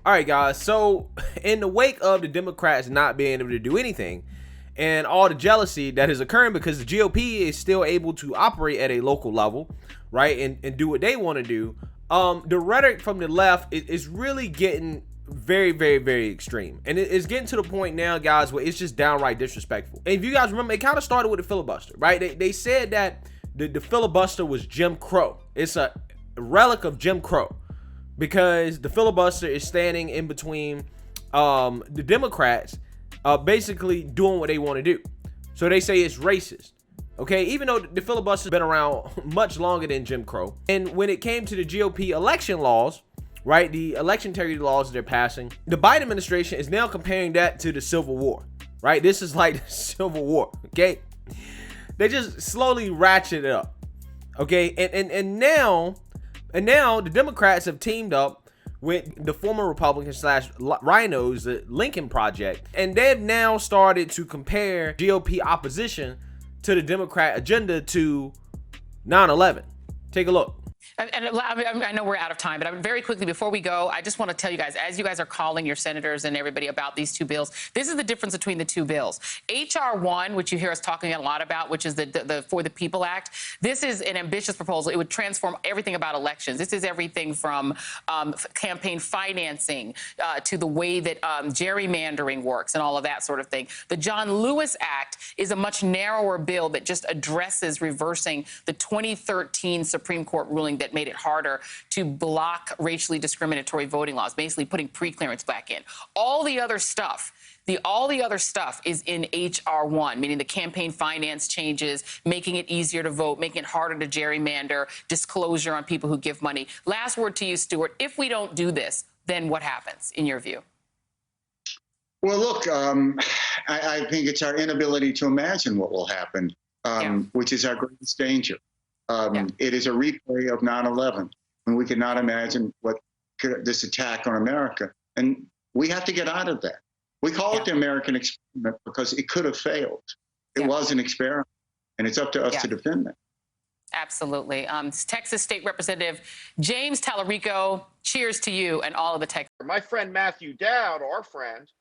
All right, guys. So, in the wake of the Democrats not being able to do anything and all the jealousy that is occurring because the GOP is still able to operate at a local level, right, and do what they want to do, the rhetoric from the left is really getting very, very, very extreme. And it's getting to the point now, guys, where it's just downright disrespectful. And if you guys remember, it kind of started with the filibuster, right? They said that the filibuster was Jim Crow. It's a relic of Jim Crow, because the filibuster is standing in between the Democrats basically doing what they want to do. So they say it's racist. Okay, even though the filibuster's been around much longer than Jim Crow. And when it came to the GOP election laws, right, the election integrity laws they're passing, the Biden administration is now comparing that to the Civil War, right? This is like the Civil War, okay? They just slowly ratchet it up, okay? And now the Democrats have teamed up with the former Republican / rhinos, the Lincoln Project, and they've now started to compare GOP opposition to the Democrat agenda to 9/11. Take a look. And I know we're out of time, but very quickly before we go, I just want to tell you guys, as you guys are calling your senators and everybody about these two bills, this is the difference between the two bills. H.R. 1, which you hear us talking a lot about, which is the For the People Act, this is an ambitious proposal. It would transform everything about elections. This is everything from campaign financing to the way that gerrymandering works and all of that sort of thing. The John Lewis Act is a much narrower bill that just addresses reversing the 2013 Supreme Court ruling that made it harder to block racially discriminatory voting laws, basically putting pre-clearance back in. All the other stuff is in H.R. 1, meaning the campaign finance changes, making it easier to vote, making it harder to gerrymander, disclosure on people who give money. Last word to you, Stuart. If we don't do this, then what happens, in your view? Well, look, I think it's our inability to imagine what will happen, which is our greatest danger. It is a replay of 9/11, and we cannot imagine what this attack on America. And we have to get out of that. We call it the American experiment because it could have failed. It was an experiment, and it's up to us to defend that. Absolutely. Texas State Representative James Tallarico, cheers to you and all of the Texas. My friend Matthew Dowd, our friend,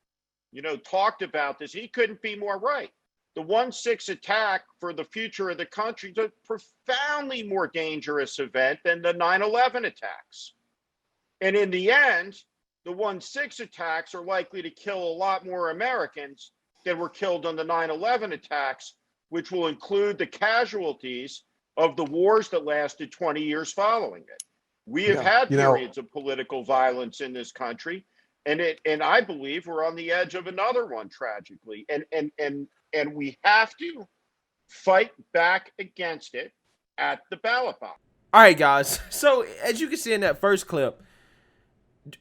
talked about this. He couldn't be more right. The 1/6 attack for the future of the country is a profoundly more dangerous event than the 9/11 attacks. And in the end, the 1/6 attacks are likely to kill a lot more Americans than were killed on the 9/11 attacks, which will include the casualties of the wars that lasted 20 years following it. We have had periods of political violence in this country, and I believe we're on the edge of another one, tragically. And we have to fight back against it at the ballot box. All right, guys. So as you can see in that first clip,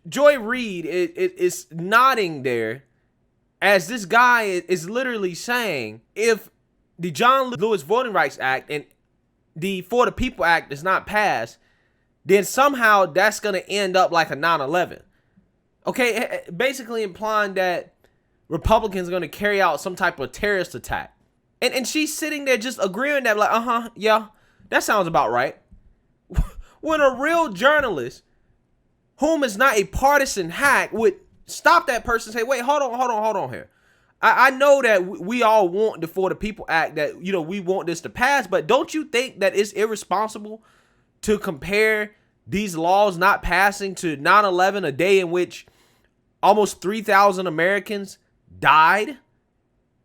Joy Reid is nodding there as this guy is literally saying, if the John Lewis Voting Rights Act and the For the People Act is not passed, then somehow that's going to end up like a 9/11. Okay, basically implying that Republicans are going to carry out some type of terrorist attack. And she's sitting there just agreeing that, like, yeah, that sounds about right. When a real journalist, whom is not a partisan hack, would stop that person and say, wait, hold on here. I know that we all want the For the People Act, that, we want this to pass, but don't you think that it's irresponsible to compare these laws not passing to 9/11, a day in which almost 3,000 Americans died,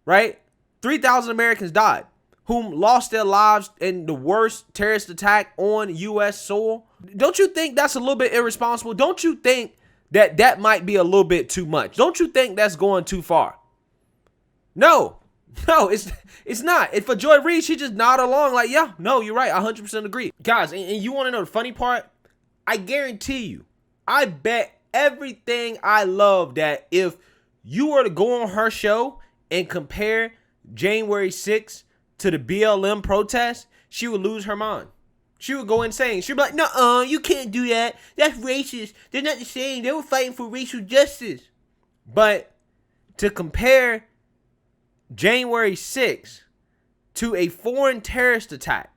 right? 3,000 Americans died, whom lost their lives in the worst terrorist attack on U.S. soil. Don't you think that's a little bit irresponsible? Don't you think that might be a little bit too much? Don't you think that's going too far? No, it's not. And for Joy Reid, she just nodded along like, yeah, no, you're right. 100% agree. Guys, and you want to know the funny part? I guarantee you, I bet everything I love that if you were to go on her show and compare January 6th to the BLM protest, she would lose her mind. She would go insane. She'd be like, "Nuh-uh, you can't do that. That's racist. They're not the same. They were fighting for racial justice." But to compare January 6th to a foreign terrorist attack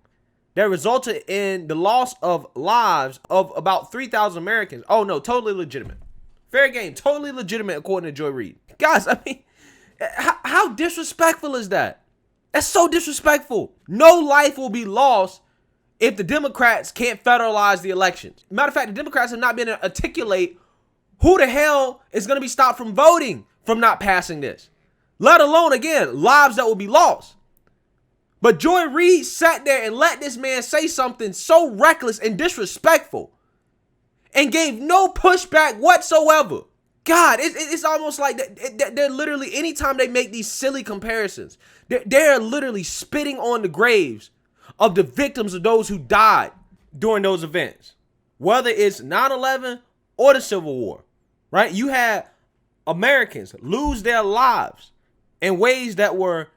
that resulted in the loss of lives of about 3,000 Americans, oh no, totally legitimate. Fair game. Totally legitimate according to Joy Reid. Guys, I mean, how disrespectful is that? That's so disrespectful. No life will be lost if the Democrats can't federalize the elections. Matter of fact, the Democrats have not been able to articulate who the hell is going to be stopped from voting from not passing this. Let alone, again, lives that will be lost. But Joy Reid sat there and let this man say something so reckless and disrespectful and gave no pushback whatsoever. God, it's almost like they're literally, anytime they make these silly comparisons, they're literally spitting on the graves of the victims of those who died during those events. Whether it's 9/11 or the Civil War, right? You had Americans lose their lives in ways that were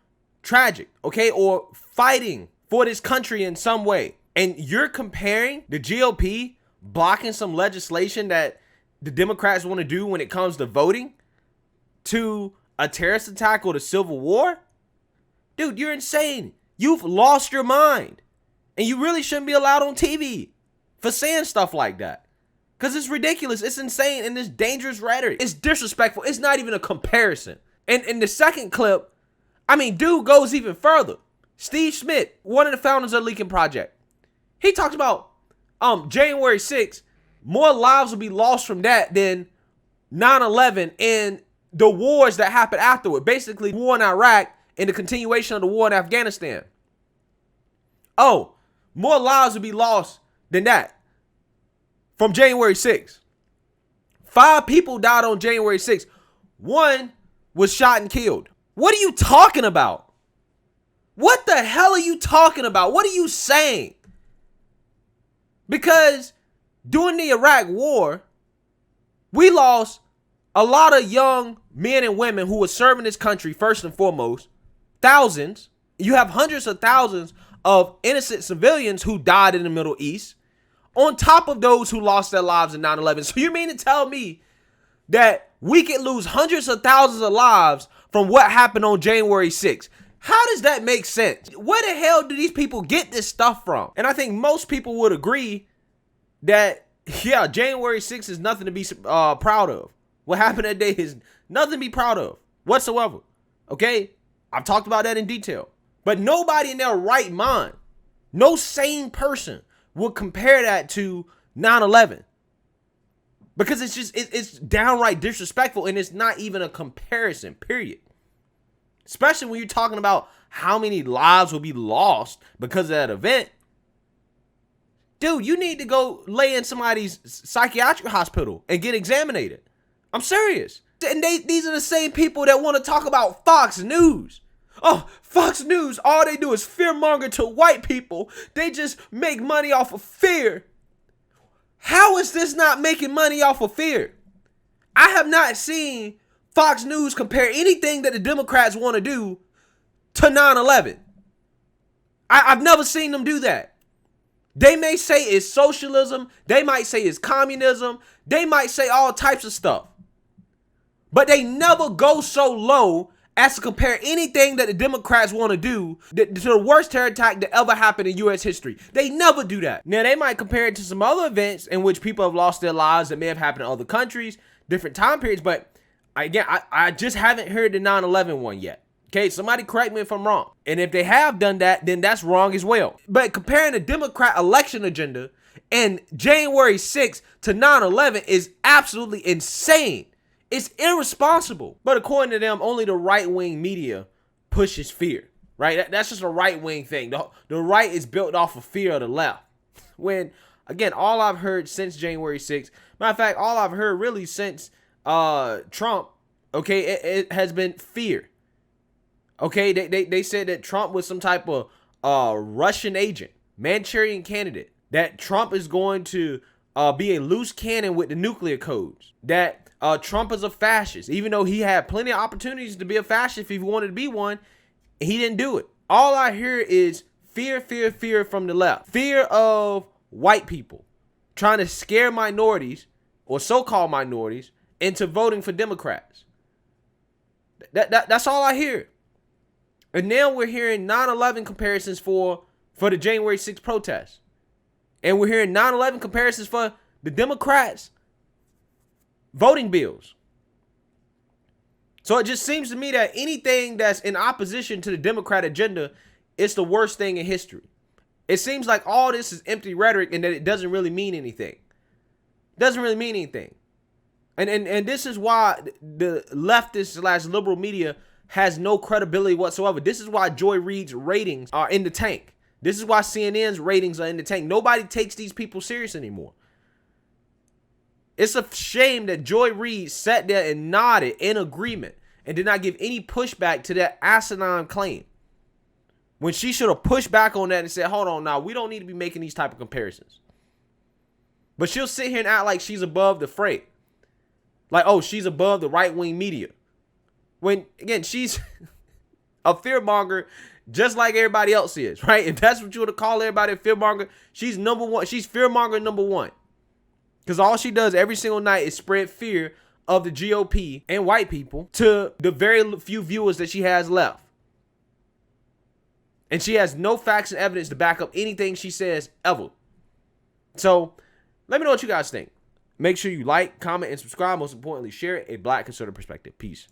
tragic, okay? Or fighting for this country in some way. And you're comparing the GOP blocking some legislation that the Democrats want to do when it comes to voting to a terrorist attack or the Civil War? Dude, you're insane. You've lost your mind. And you really shouldn't be allowed on TV for saying stuff like that. Because it's ridiculous. It's insane. And it's dangerous rhetoric. It's disrespectful. It's not even a comparison. And in the second clip, I mean, dude goes even further. Steve Schmidt, one of the founders of the Lincoln Project, he talked about January 6th, more lives will be lost from that than 9/11 and the wars that happened afterward. Basically, the war in Iraq and the continuation of the war in Afghanistan. Oh, more lives will be lost than that from January 6th. 5 people died on January 6th. 1 was shot and killed. What are you talking about? What the hell are you talking about? What are you saying? Because during the Iraq War, we lost a lot of young men and women who were serving this country first and foremost. Thousands. You have hundreds of thousands of innocent civilians who died in the Middle East, on top of those who lost their lives in 9/11. So you mean to tell me that we could lose hundreds of thousands of lives from what happened on January 6th? How does that make sense? Where the hell do these people get this stuff from? And I think most people would agree that, yeah, January 6th is nothing to be proud of. What happened that day is nothing to be proud of whatsoever. Okay? I've talked about that in detail. But nobody in their right mind, no sane person would compare that to 9/11. Because it's downright disrespectful, and it's not even a comparison, period. Especially when you're talking about how many lives will be lost because of that event. Dude, you need to go lay in somebody's psychiatric hospital and get examined. I'm serious. And these are the same people that want to talk about Fox News. Oh, Fox News, all they do is fearmonger to white people. They just make money off of fear. How is this not making money off of fear? I have not seen Fox News compare anything that the Democrats want to do to 9/11. I've never seen them do that. They may say it's socialism. They might say it's communism. They might say all types of stuff. But they never go so low as to compare anything that the Democrats want to do to the worst terror attack that ever happened in U.S. history. They never do that. Now, they might compare it to some other events in which people have lost their lives that may have happened in other countries, different time periods, but again, I just haven't heard the 9/11 one yet. Okay, somebody correct me if I'm wrong. And if they have done that, then that's wrong as well. But comparing the Democrat election agenda and January 6th to 9/11 is absolutely insane. It's irresponsible. But according to them, only the right-wing media pushes fear, right? That's just a right-wing thing. The right is built off of fear of the left. When, again, all I've heard since January 6th, matter of fact, all I've heard really since Trump, okay, it has been fear. Okay, they said that Trump was some type of Russian agent, Manchurian candidate, that Trump is going to be a loose cannon with the nuclear codes, that Trump is a fascist, even though he had plenty of opportunities to be a fascist if he wanted to be one, he didn't do it. All I hear is fear, fear, fear from the left. Fear of white people trying to scare minorities or so-called minorities into voting for Democrats. That's all I hear. And now we're hearing 9/11 comparisons for the January 6th protests. And we're hearing 9/11 comparisons for the Democrats voting bills. So it just seems to me that anything that's in opposition to the Democrat agenda is the worst thing in history. It seems like all this is empty rhetoric and that it doesn't really mean anything. It doesn't really mean anything. And this is why the leftist / liberal media has no credibility whatsoever. This is why Joy Reid's ratings are in the tank. This is why CNN's ratings are in the tank. Nobody takes these people serious anymore. It's a shame that Joy Reid sat there and nodded in agreement and did not give any pushback to that asinine claim, when she should have pushed back on that and said, hold on, now we don't need to be making these type of comparisons. But she'll sit here and act like she's above the fray. Like, oh, she's above the right-wing media. When, again, she's a fearmonger just like everybody else is, right? If that's what you want to call everybody a fearmonger, she's number one. She's fearmonger number one. Because all she does every single night is spread fear of the GOP and white people to the very few viewers that she has left. And she has no facts and evidence to back up anything she says ever. So let me know what you guys think. Make sure you like, comment, and subscribe. Most importantly, share it. A Black conservative perspective. Peace.